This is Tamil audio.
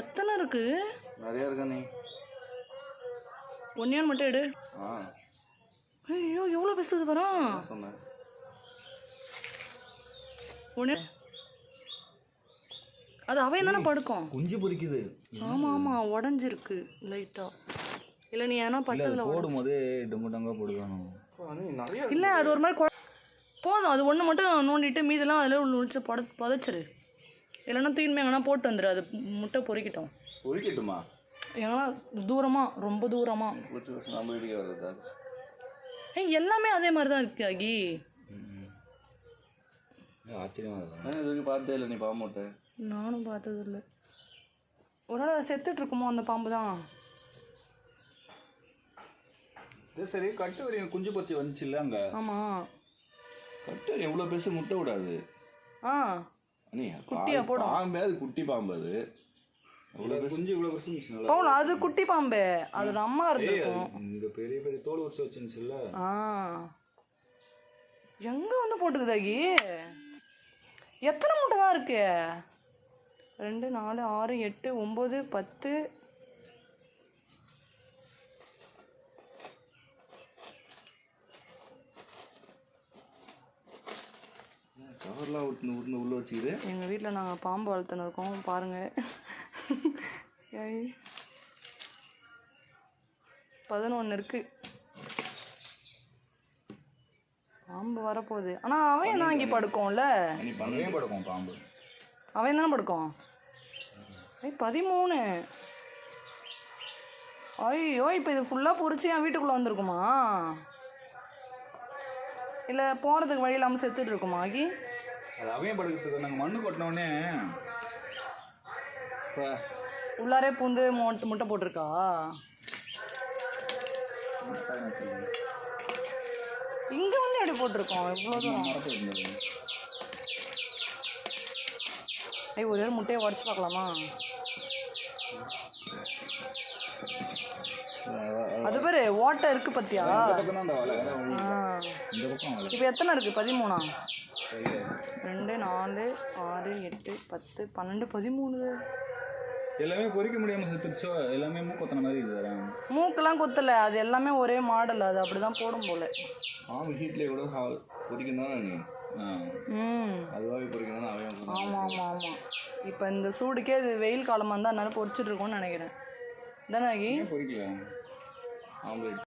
எத்தனை இருக்கு? நிறைய இருக்கா நீ? ஒன்னே மட்டும் எடு. ஐயோ எவ்வளோ பேசுது வரும். ஒன்று அது அவன் தானே படுக்கும். குஞ்சு பொறிக்குது. ஆமாம் ஆமாம் உடஞ்சிருக்கு லைட்டாக. இல்லை நீ ஏன்னா பட்டதில் போடும்போது டொங்கு டொங்கா போடுவானோ இல்லை அது ஒரு மாதிரி போதும். அது ஒன்று மட்டும் நோண்டிட்டு மீதெல்லாம் அதில் உள்ள புதைச்சிடு. இல்லைன்னா தூய்மை எங்கன்னா போட்டு வந்துடு. அது முட்டை பொறிக்கட்டும். பொறிக்கட்டுமா? எங்கன்னா தூரமாக ரொம்ப தூரமாக நம்ம வீட்டுக்கே வருதா? எல்லாமே அதே மாதிரி தான் இருக்கு ஆகி. ஆச்சரியமாக இது பார்த்தே இல்லை நீ பாம்பு முட்டை? நானும் பார்த்தது இல்லை. ஒரு நாள் செத்துட்டு இருக்குமோ அந்த பாம்பு தான். சரி கட்டு வரி குஞ்சு பொறிச்சு வந்துச்சு இல்லை அங்கே? ஆமாம் கட்டு வரி எவ்வளோ பேச முட்டை விடாது. நீ குட்டியா போடும். பாம்பே அது குட்டி பாம்பு. அது குஞ்சு இவ்வளோ பெருசு பவுன் அது குட்டி பாம்பு. அதோட அம்மா இருந்திருக்கும். இந்த பெரிய பெரிய தோல் உரிச்சு வச்சுருந்துச்சுல்ல. எங்கே வந்து போட்டுக்குதாகி? எத்தனை முட்டை தான் இருக்கு? 2 4 6 8 9 10. கவர்லாம் உள்ள வச்சுக்கிது. எங்கள் வீட்டில் நாங்கள் பாம்பு வளர்த்துன்னு இருக்கோம் பாருங்கள். 11 இருக்கு. பாம்பு வரப்போகுது. ஆனால் அவன் தான் இங்கே படுக்கும்ல. படுக்கும் பாம்பு. அவன் தானே படுக்கும். 13. ஐயோ இப்போ இது ஃபுல்லாக பொறிச்சு என் வீட்டுக்குள்ளே வந்திருக்குமா? இல்லை போகிறதுக்கு வழி இல்லாமல் செத்துட்டு இருக்குமா ஆகி? அது அவையும் படுக்கிறதுக்கு நாங்கள் மண்ணு கொட்டினோடனே உள்ளாரே பூந்து முட்டை போட்டிருக்கா? இங்கே வந்து எப்படி போட்டிருக்கோம் இவ்வளோ தூரம்? ஒரு வேறு முட்டையை உடச்சி பார்க்கலாமா? அது பேர் ஓட்டை இருக்குது பத்தியா? இப்போ எத்தனை இருக்குது? 13. 2 4 6 8 10 12 13. எல்லாமே பொறிக்க முடியாமல் செத்துருச்சோ? எல்லாமே மூக்கொத்தன மாதிரி இருக்குது. மூக்கெல்லாம் கொத்தலை. அது எல்லாமே ஒரே மாடல். அது அப்படி தான் போடும் போல். ஹீட்லேயே கூட பொறிக்கணும் நீ. அதுவாகவே பொறிக்கணும். ஆமாம் ஆமாம் ஆமாம். இப்போ இந்த சூடுக்கே இது வெயில் காலமாக இருந்தால் அதனால பொறிச்சிட்டு இருக்கோன்னு நினைக்கிறேன். தானே ஆகி? பொறிக்கல ஆம்லேட்.